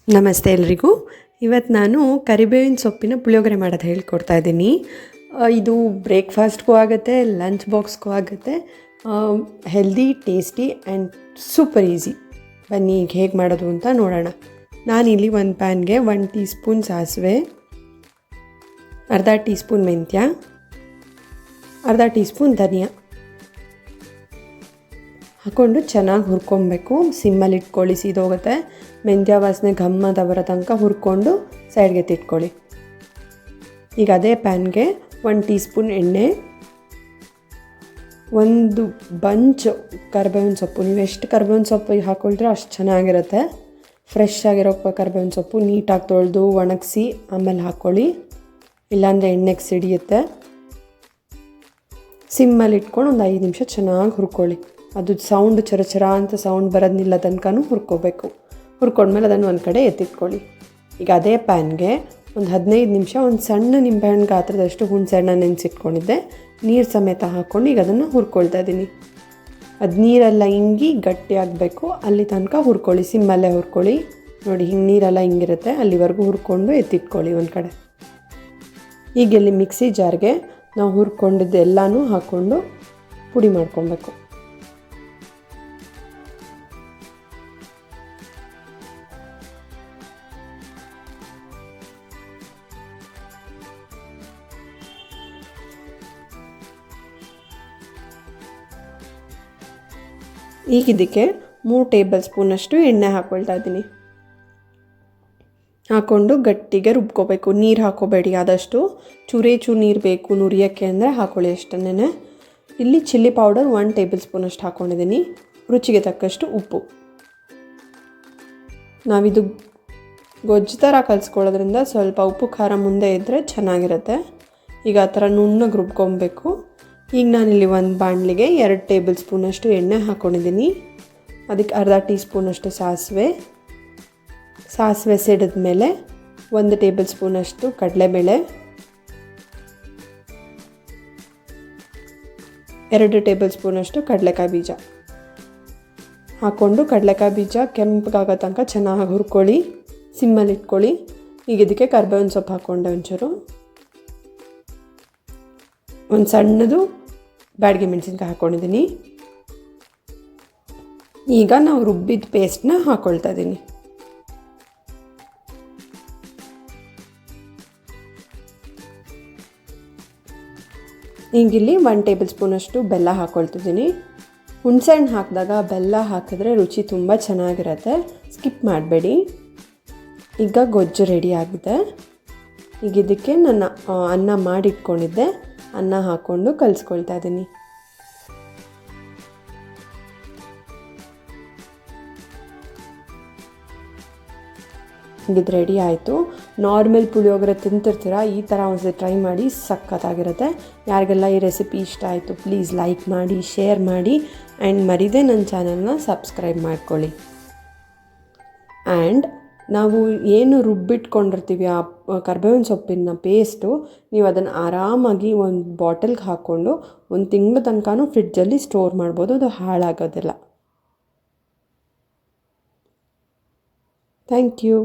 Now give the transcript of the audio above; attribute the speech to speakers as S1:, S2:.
S1: ನಮಸ್ತೆ ಎಲ್ರಿಗೂ. ಇವತ್ತು ನಾನು ಕರಿಬೇವಿನ ಸೊಪ್ಪಿನ ಪುಳಿಯೋಗರೆ ಮಾಡೋದು ಹೇಳ್ಕೊಡ್ತಾ ಇದ್ದೀನಿ. ಇದು ಬ್ರೇಕ್ಫಾಸ್ಟ್ಗೂ ಆಗುತ್ತೆ, ಲಂಚ್ ಬಾಕ್ಸ್ಗೂ ಆಗುತ್ತೆ. Healthy, tasty and super easy. ಬನ್ನಿ ಈಗ ಹೇಗೆ ಮಾಡೋದು ಅಂತ ನೋಡೋಣ. ನಾನಿಲ್ಲಿ ಒಂದು ಪ್ಯಾನ್ಗೆ 1 ಟೀ ಸ್ಪೂನ್ ಸಾಸಿವೆ, ಅರ್ಧ ಟೀ ಸ್ಪೂನ್ ಮೆಂತ್ಯ, ಅರ್ಧ ಟೀ ಸ್ಪೂನ್ ಧನಿಯಾ ಹಾಕ್ಕೊಂಡು ಚೆನ್ನಾಗಿ ಹುರ್ಕೊಬೇಕು. ಸಿಮ್ಮಲ್ಲಿ ಇಟ್ಕೊಳ್ಳಿ, ಸೀದೋಗುತ್ತೆ. ಮೆಂತ್ಯ ವಾಸನೆ ಘಮ್ಮದ ಬರೋ ತನಕ ಹುರ್ಕೊಂಡು ಸೈಡ್ಗೆ ತಿಟ್ಕೊಳ್ಳಿ. ಈಗ ಅದೇ ಪ್ಯಾನ್ಗೆ 1 ಟೀ ಸ್ಪೂನ್ ಎಣ್ಣೆ, ಒಂದು ಬಂಚ್ ಕರಿಬೇವಿನ ಸೊಪ್ಪು. ನೀವು ಎಷ್ಟು ಕರಿಬೇವಿನ ಸೊಪ್ಪು ಹಾಕ್ಕೊಳ್ತೀರೋ ಅಷ್ಟು ಚೆನ್ನಾಗಿರುತ್ತೆ. ಫ್ರೆಶ್ ಆಗಿರೋ ಕರಿಬೇವಿನ ಸೊಪ್ಪು ನೀಟಾಗಿ ತೊಳೆದು ಒಣಗಿಸಿ ಆಮೇಲೆ ಹಾಕ್ಕೊಳ್ಳಿ, ಇಲ್ಲಾಂದರೆ ಎಣ್ಣೆಗೆ ಸಿಡಿಯುತ್ತೆ. ಸಿಮ್ಮಲ್ಲಿ ಇಟ್ಕೊಂಡು ಒಂದು 5 ನಿಮಿಷ ಚೆನ್ನಾಗಿ ಹುರ್ಕೊಳ್ಳಿ. ಅದು ಸೌಂಡ್ ಚರ ಅಂತ ಸೌಂಡ್ ಬರೋದಿಲ್ಲ ತನಕನೂ ಹುರ್ಕೋಬೇಕು. ಹುರ್ಕೊಂಡ್ಮೇಲೆ ಅದನ್ನು ಒಂದು ಕಡೆ ಎತ್ತಿಟ್ಕೊಳ್ಳಿ. ಈಗ ಅದೇ ಪ್ಯಾನ್ಗೆ ಒಂದು 15 ನಿಮಿಷ ಒಂದು ಸಣ್ಣ ನಿಂಬೆಹಣ್ಣು ಗಾತ್ರದಷ್ಟು ಹುಣಸೆಹಣ್ಣು ನೆನೆಸಿಟ್ಕೊಂಡಿದ್ದೆ, ನೀರು ಸಮೇತ ಹಾಕ್ಕೊಂಡು ಈಗ ಅದನ್ನು ಹುರ್ಕೊಳ್ತಾ ಇದ್ದೀನಿ. ಅದು ನೀರೆಲ್ಲ ಹಿಂಗಿ ಗಟ್ಟಿ ಆಗಬೇಕು, ಅಲ್ಲಿ ತನಕ ಹುರ್ಕೊಳ್ಳಿ. ಸಿಮ್ಮಲ್ಲೇ ಹುರ್ಕೊಳ್ಳಿ. ನೋಡಿ, ಹಿಂಗೆ ನೀರೆಲ್ಲ ಹಿಂಗಿರುತ್ತೆ, ಅಲ್ಲಿವರೆಗೂ ಹುರ್ಕೊಂಡು ಎತ್ತಿಟ್ಕೊಳ್ಳಿ ಒಂದು ಕಡೆ. ಈಗ ಇಲ್ಲಿ ಮಿಕ್ಸಿ ಜಾರ್ಗೆ ನಾವು ಹುರ್ಕೊಂಡಿದ್ದು ಎಲ್ಲನೂ ಹಾಕ್ಕೊಂಡು ಪುಡಿ ಮಾಡ್ಕೊಬೇಕು. ಈಗ ಇದಕ್ಕೆ 3 ಟೇಬಲ್ ಸ್ಪೂನಷ್ಟು ಎಣ್ಣೆ ಹಾಕ್ಕೊಳ್ತಾ ಇದ್ದೀನಿ. ಹಾಕ್ಕೊಂಡು ಗಟ್ಟಿಗೆ ರುಬ್ಕೋಬೇಕು. ನೀರು ಹಾಕ್ಕೋಬೇಡಿ, ಆದಷ್ಟು ಚೂರೇ ನೀರು ಬೇಕು ನುರಿಯೋಕ್ಕೆ ಅಂದರೆ ಹಾಕ್ಕೊಳ್ಳಿ ಅಷ್ಟನ್ನೇ. ಇಲ್ಲಿ ಚಿಲ್ಲಿ ಪೌಡರ್ 1 ಟೇಬಲ್ ಸ್ಪೂನಷ್ಟು ಹಾಕ್ಕೊಂಡಿದ್ದೀನಿ. ರುಚಿಗೆ ತಕ್ಕಷ್ಟು ಉಪ್ಪು. ನಾವಿದು ಗೊಜ್ಜು ಥರ ಕಲಿಸ್ಕೊಳ್ಳೋದ್ರಿಂದ ಸ್ವಲ್ಪ ಉಪ್ಪು ಖಾರ ಮುಂದೆ ಇದ್ದರೆ ಚೆನ್ನಾಗಿರುತ್ತೆ. ಈಗ ಆ ಥರ ನುಣ್ಣಗೆ ರುಬ್ಕೊಬೇಕು. ಈಗ ನಾನಿಲ್ಲಿ ಒಂದು ಬಾಣಲಿಗೆ 2 ಟೇಬಲ್ ಸ್ಪೂನಷ್ಟು ಎಣ್ಣೆ ಹಾಕ್ಕೊಂಡಿದ್ದೀನಿ. ಅದಕ್ಕೆ ಅರ್ಧ ಟೀ ಸ್ಪೂನಷ್ಟು ಸಾಸಿವೆ ಸಿಡಿದ ಮೇಲೆ 1 ಟೇಬಲ್ ಸ್ಪೂನಷ್ಟು ಕಡಲೆಬೇಳೆ, 2 ಟೇಬಲ್ ಸ್ಪೂನಷ್ಟು ಕಡಲೆಕಾಯಿ ಬೀಜ ಹಾಕ್ಕೊಂಡು ಕಡಲೆಕಾಯಿ ಬೀಜ ಕೆಂಪಗಾಗೋ ತನಕ ಚೆನ್ನಾಗಿ ಹುರ್ಕೊಳ್ಳಿ. ಸಿಮ್ಮಲ್ಲಿ ಇಟ್ಕೊಳ್ಳಿ. ಈಗ ಇದಕ್ಕೆ ಕರಿಬೇವಿನ ಸೊಪ್ಪು ಹಾಕ್ಕೊಂಡೆ ಒಂಚೂರು, ಒಂದು ಸಣ್ಣದು ಬ್ಯಾಡಗಿ ಮೆಣಸಿನ್ಕಾಯಿ ಹಾಕ್ಕೊಂಡಿದ್ದೀನಿ. ಈಗ ನಾವು ರುಬ್ಬಿದ ಪೇಸ್ಟ್ನ ಹಾಕ್ಕೊಳ್ತಾ ಇದ್ದೀನಿ. ಈಗಿಲ್ಲಿ 1 ಟೇಬಲ್ ಸ್ಪೂನಷ್ಟು ಬೆಲ್ಲ ಹಾಕ್ಕೊಳ್ತಿದ್ದೀನಿ. ಹುಣಸೆಹಣ್ಣು ಹಾಕಿದಾಗ ಬೆಲ್ಲ ಹಾಕಿದ್ರೆ ರುಚಿ ತುಂಬ ಚೆನ್ನಾಗಿರುತ್ತೆ, ಸ್ಕಿಪ್ ಮಾಡಬೇಡಿ. ಈಗ ಗೊಜ್ಜು ರೆಡಿ ಆಗಿದೆ. ಈಗ ಇದಕ್ಕೆ ನಾನು ಅನ್ನ ಮಾಡಿಟ್ಕೊಂಡಿದ್ದೆ, ಅನ್ನ ಹಾಕ್ಕೊಂಡು ಕಲಿಸ್ಕೊಳ್ತಾ ಇದ್ದೀನಿ. ಇದು ರೆಡಿ ಆಯಿತು. ನಾರ್ಮಲ್ ಪುಳಿಯೋಗರೆ ತಿಂತಿರ್ತೀರ, ಈ ಥರ ಒಂದ್ಸತಿ ಟ್ರೈ ಮಾಡಿ, ಸಖತ್ತಾಗಿರುತ್ತೆ. ಯಾರಿಗೆಲ್ಲ ಈ ರೆಸಿಪಿ ಇಷ್ಟ ಆಯಿತು ಪ್ಲೀಸ್ ಲೈಕ್ ಮಾಡಿ, ಶೇರ್ ಮಾಡಿ ಆ್ಯಂಡ್ ಮರಿದೇ ನನ್ನ ಚಾನಲ್ನ ಸಬ್ಸ್ಕ್ರೈಬ್ ಮಾಡ್ಕೊಳ್ಳಿ. ಆ್ಯಂಡ್ ನಾವು ಏನು ರುಬ್ಬಿಟ್ಕೊಂಡಿರ್ತೀವಿ ಆ ಕರಿಬೇವಿನ ಸೊಪ್ಪಿನ ಪೇಸ್ಟು, ನೀವು ಅದನ್ನು ಆರಾಮಾಗಿ ಒಂದು ಬಾಟಲ್ಗೆ ಹಾಕ್ಕೊಂಡು 1 ತಿಂಗಳು ತನಕನೂ ಫ್ರಿಡ್ಜಲ್ಲಿ ಸ್ಟೋರ್ ಮಾಡ್ಬೋದು, ಅದು ಹಾಳಾಗೋದಿಲ್ಲ. Thank you.